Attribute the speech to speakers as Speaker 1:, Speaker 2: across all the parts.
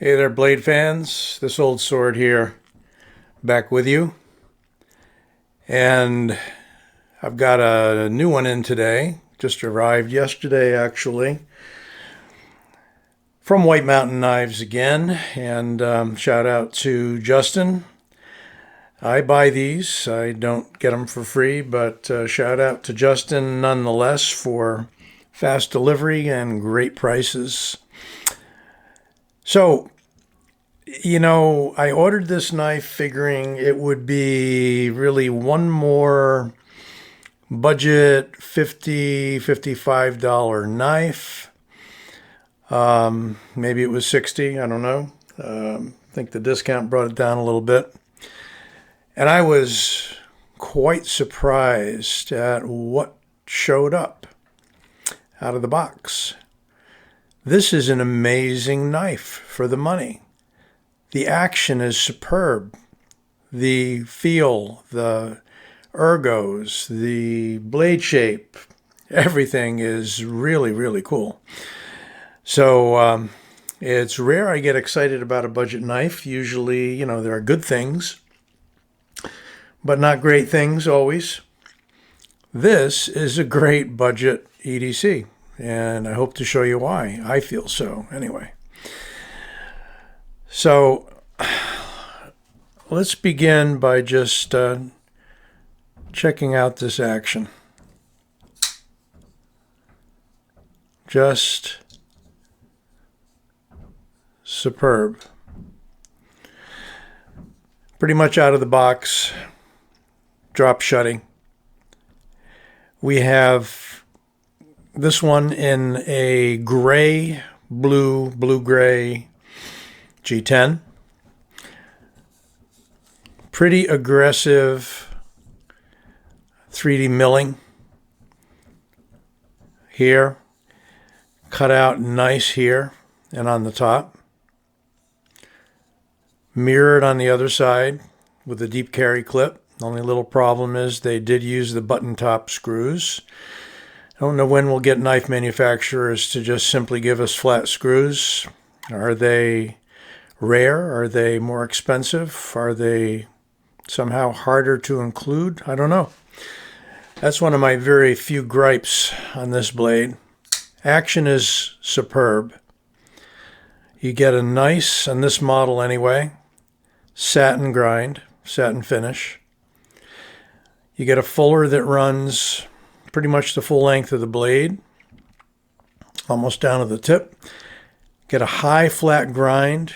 Speaker 1: Hey there, blade fans. This old sword here, back with you. And I've got a new one in today. Just arrived yesterday, actually. From White Mountain Knives again. And shout out to Justin. I buy these. I don't get them for free, but shout out to Justin nonetheless for fast delivery and great prices. So, I ordered this knife figuring it would be really one more budget $55 knife. Maybe it was 60, I don't know. I think the discount brought it down a little bit. And I was quite surprised at what showed up out of the box. This is an amazing knife for the money. The action is superb. The feel, the ergos, the blade shape, everything is really, really cool. So it's rare I get excited about a budget knife. Usually, there are good things, but not great things always. This is a great budget EDC, and I hope to show you why. I feel so, anyway. So let's begin by just checking out this action. Just superb. Pretty much out of the box, drop shutting. We have this one in a gray, blue-gray G10. Pretty aggressive 3D milling here. Cut out nice here and on the top. Mirrored on the other side with a deep carry clip. The only little problem is they did use the button top screws. I don't know when we'll get knife manufacturers to just simply give us flat screws. Are they rare? Are they more expensive? Are they somehow harder to include? I don't know. That's one of my very few gripes on this blade. Action is superb. You get a nice, on this model anyway, satin grind, satin finish. You get a fuller that runs pretty much the full length of the blade, almost down to the tip. Get a high flat grind.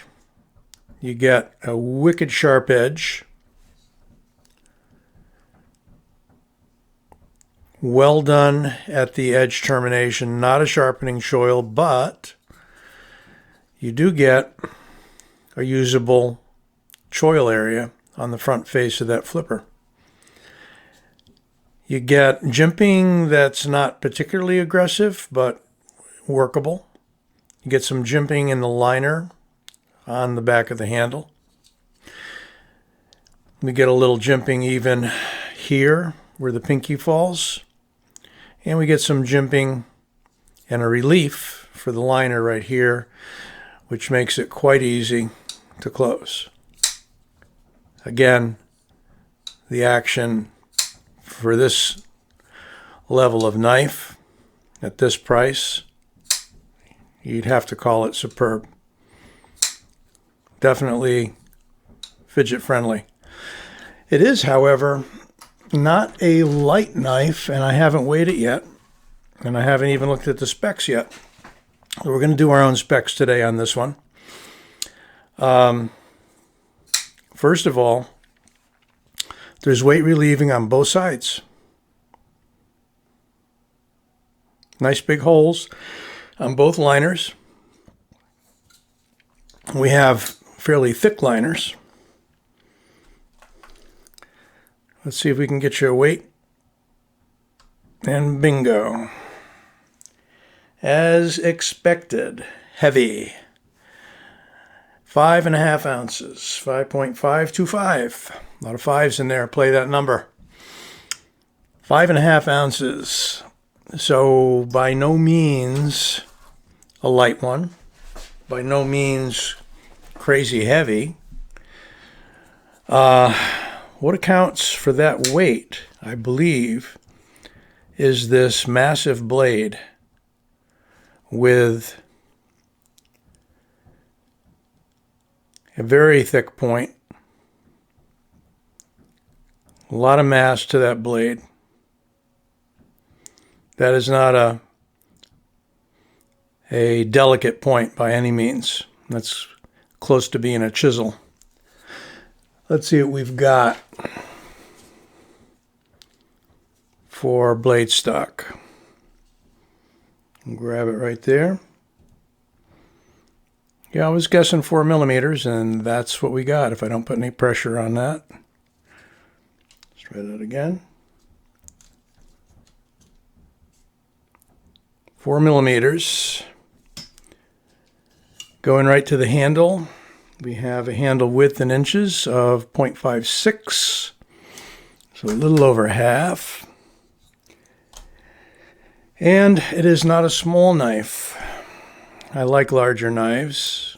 Speaker 1: You get a wicked sharp edge. Well done at the edge termination. Not a sharpening choil, but you do get a usable choil area on the front face of that flipper. You get jimping that's not particularly aggressive, but workable. You get some jimping in the liner on the back of the handle. We get a little jimping even here where the pinky falls. And we get some jimping and a relief for the liner right here, which makes it quite easy to close. Again, the action for this level of knife at this price, you'd have to call it superb. Definitely fidget friendly. It is, however, not a light knife, and I haven't weighed it yet, and I haven't even looked at the specs yet. So we're going to do our own specs today on this one. First of all, there's weight relieving on both sides. Nice big holes on both liners. We have fairly thick liners. Let's see if we can get you a weight. And bingo. As expected, heavy. 5.5 ounces, 5.525. A lot of fives in there, play that number. 5.5 ounces. So by no means a light one. By no means crazy heavy. What accounts for that weight, I believe, is this massive blade with a very thick point. A lot of mass to that blade. That is not a delicate point by any means. That's close to being a chisel. Let's see what we've got for blade stock. Grab it right there. Yeah, I was guessing 4 millimeters, and that's what we got if I don't put any pressure on that. Let's try that again. 4 millimeters. Going right to the handle, we have a handle width in inches of 0.56, so a little over half. And it is not a small knife. I like larger knives,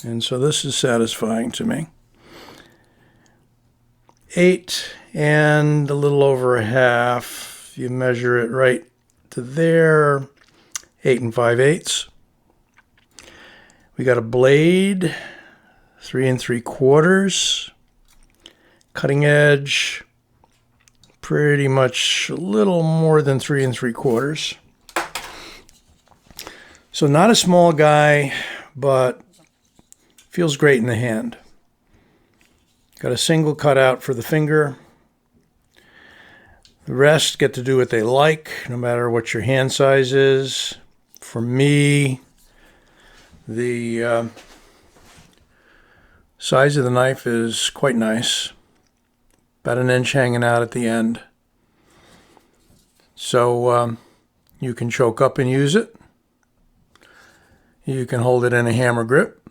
Speaker 1: and so this is satisfying to me. 8 and a little over a half. You measure it right to there, 8 5/8. We got a blade, 3 3/4. Cutting edge, pretty much a little more than 3 3/4. So not a small guy, but feels great in the hand. Got a single cutout for the finger. The rest get to do what they like, no matter what your hand size is. For me, the size of the knife is quite nice. About an inch hanging out at the end. So you can choke up and use it. You can hold it in a hammer grip.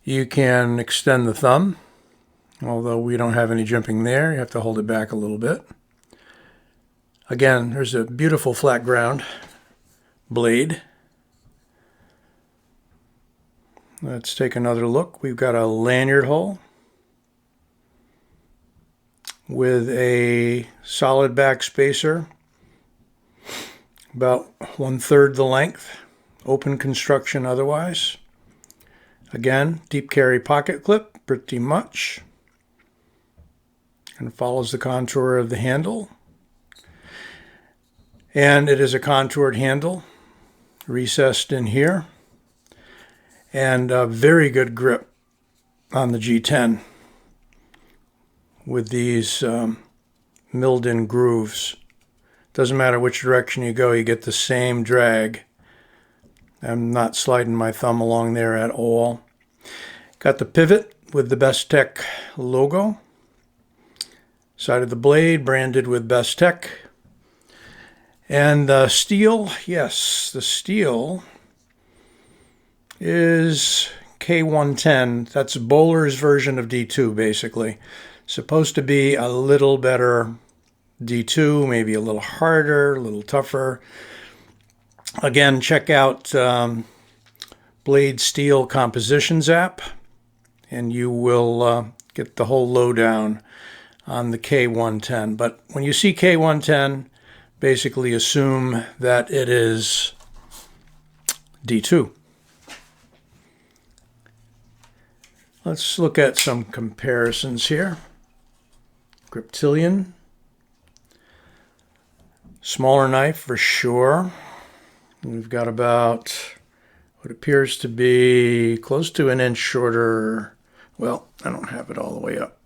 Speaker 1: You can extend the thumb, although we don't have any jimping there. You have to hold it back a little bit. Again, there's a beautiful flat ground blade. Let's take another look. We've got a lanyard hole with a solid back spacer, about 1/3 the length, open construction otherwise. Again, deep carry pocket clip, pretty much, and follows the contour of the handle. And it is a contoured handle, recessed in here, and a very good grip on the G10 with these milled in grooves. Doesn't matter which direction you go, you get the same drag. I'm not sliding my thumb along there at all. Got the pivot with the Bestech logo. Side of the blade branded with Bestech. And the steel, yes, the steel is K110. That's Bohler's version of D2, basically. Supposed to be a little better D2, maybe a little harder, a little tougher. Again, check out Blade Steel Compositions app, and you will get the whole lowdown on the K110. But when you see K110, basically assume that it is D2. Let's look at some comparisons here. Griptilian. Smaller knife for sure. We've got about what appears to be close to an inch shorter. Well, I don't have it all the way up.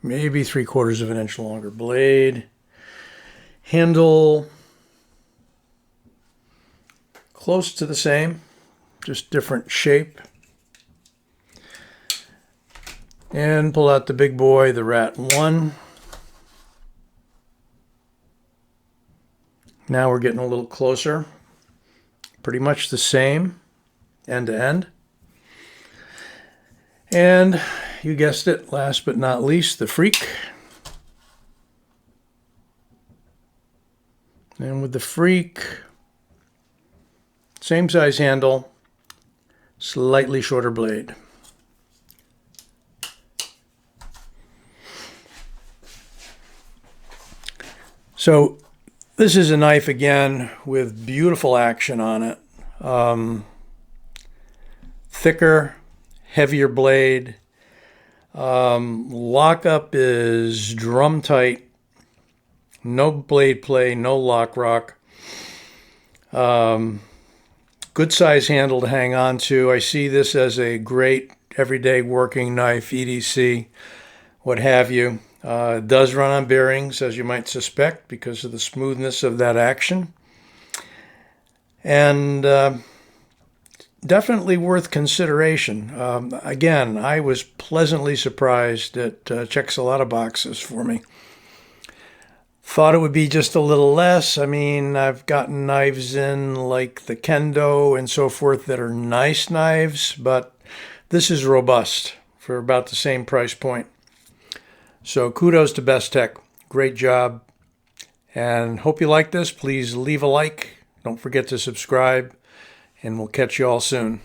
Speaker 1: Maybe 3/4 of an inch longer blade. Handle close to the same, just different shape. And pull out the big boy, the Rat 1. Now we're getting a little closer. Pretty much the same, end to end. And you guessed it, last but not least, the Freak. And with the Freak, Same size handle, slightly shorter blade. So this is a knife again with beautiful action on it. Thicker, heavier blade. Lockup is drum tight. No blade play, no lock rock. Good size handle to hang on to. I see this as a great everyday working knife, EDC, what have you. It does run on bearings, as you might suspect, because of the smoothness of that action. And definitely worth consideration. Again, I was pleasantly surprised. It checks a lot of boxes for me. Thought it would be just a little less. I mean, I've gotten knives in like the Kendo and so forth that are nice knives, but this is robust for about the same price point. So kudos to Bestech. Great job. And hope you like this. Please leave a like. Don't forget to subscribe. And we'll catch you all soon.